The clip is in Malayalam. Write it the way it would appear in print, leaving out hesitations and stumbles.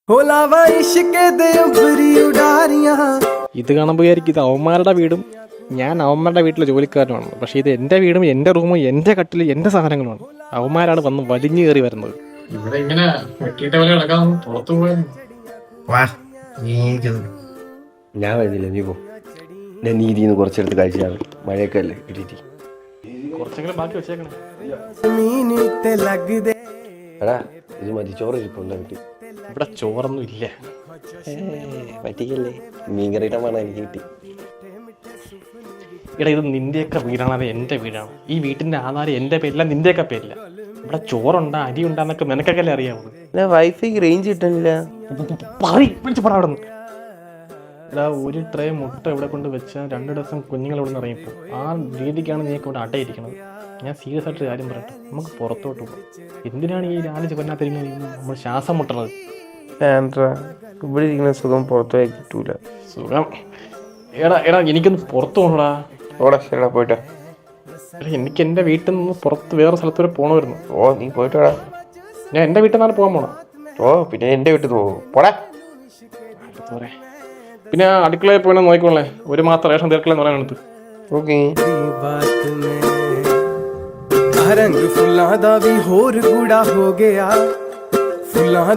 ഇത് കാണുമ്പോൾ വിചാരിക്കും ഇത് അവന്മാരുടെ വീടും ഞാൻ അവന്മാരുടെ വീട്ടിലെ ജോലിക്കാരനുമാണ്. പക്ഷേ ഇത് എൻ്റെ വീടും എൻ്റെ റൂമും എൻ്റെ കട്ടിലും എൻ്റെ സാധനങ്ങളുമാണ്. അവന്മാരാണ് വന്ന് വലിഞ്ഞു കയറി വരുന്നത്. ഇവിടെ ഇങ്ങനെ വെട്ടിയിട്ട പോലെ കിടക്കാൻ പുറത്തു പോയെന്ന്. ഞാൻ വരുന്നില്ല, നീ പോ. ഞാൻ നീതിന്ന് കുറച്ചെടുത്ത് കഴിച്ചാണ്. മഴയൊക്കെ അല്ലേ ഇടിയിട്ട്. കുറച്ചെങ്കിലും ബാക്കി വെച്ചേക്കണേ. എടാ ഇത് മതി, ചോറ് ഇരിപ്പുണ്ട് വീട്ടിൽ. ഇവിടെ ചോറൊന്നും ഇല്ല. പറ്റിക്കല്ലേ, മീൻകറിയിട്ടാ വേണം എനിക്ക് കിട്ടി. ഇവിടെ ഇത് നിന്റെയൊക്കെ വീടാണ്, അത് എൻ്റെ വീടാണ്. ഈ വീട്ടിന്റെ ആധാരം എൻ്റെ പേരില്ല, നിന്റെയൊക്കെ പേരില്ല. ഇവിടെ ചോറുണ്ടാ അരി ഉണ്ടാന്നൊക്കെ നിനക്കൊക്കെ അല്ലേ അറിയാവുള്ളൂ. വൈഫൈക്ക് റേഞ്ച് കിട്ടുന്നില്ല. പിടിച്ചപ്പെടാ അവിടെ നിന്ന്. എടാ ഒരു ട്രേ മുട്ട ഇവിടെ കൊണ്ട് വെച്ചാൽ 2 ദിവസം കുഞ്ഞുങ്ങൾ ഇവിടെ നിന്ന് ഇറങ്ങിപ്പോൾ. ആ രീതിക്കാണ് നീക്ക് ഇവിടെ അടയിരിക്കുന്നത്. ഞാൻ സീരിയസ് ആയിട്ട് കാര്യം പറയട്ടെ, നമുക്ക് പുറത്തോട്ട് പോകാം. എന്തിനാണ് ഈ രാവിലെ കൊല്ലാത്തിരിക്കുന്നത്? നമ്മൾ ശ്വാസം മുട്ടണത്. ഇവിടെ ഇരിക്കുന്ന സുഖം പുറത്തു പോയി കിട്ടൂല. സുഖം എടാ എനിക്കൊന്ന് പുറത്തു പോകണടാ. ശരിടാ പോയിട്ടാ. എടാ എനിക്ക് എൻ്റെ വീട്ടിൽ നിന്ന് പുറത്ത് വേറെ സ്ഥലത്ത് വരെ പോകണമായിരുന്നു. നീ പോയിട്ടാ. ഞാൻ എൻ്റെ വീട്ടിൽ നിന്നാണ് പോകാൻ പോണം. പിന്നെ എൻ്റെ വീട്ടിൽ പോകും പോടാ. പിന്നെ അടുക്കളയിൽ പോയി നോക്കിക്കോളേ, ഒരു മാസം റേഷൻ തീർക്കലെന്ന് പറയാനെടുത്ത്. ഓക്കെ. रंग फुल्लां दा भी होर गूड़ा हो गया, फुल्लां दा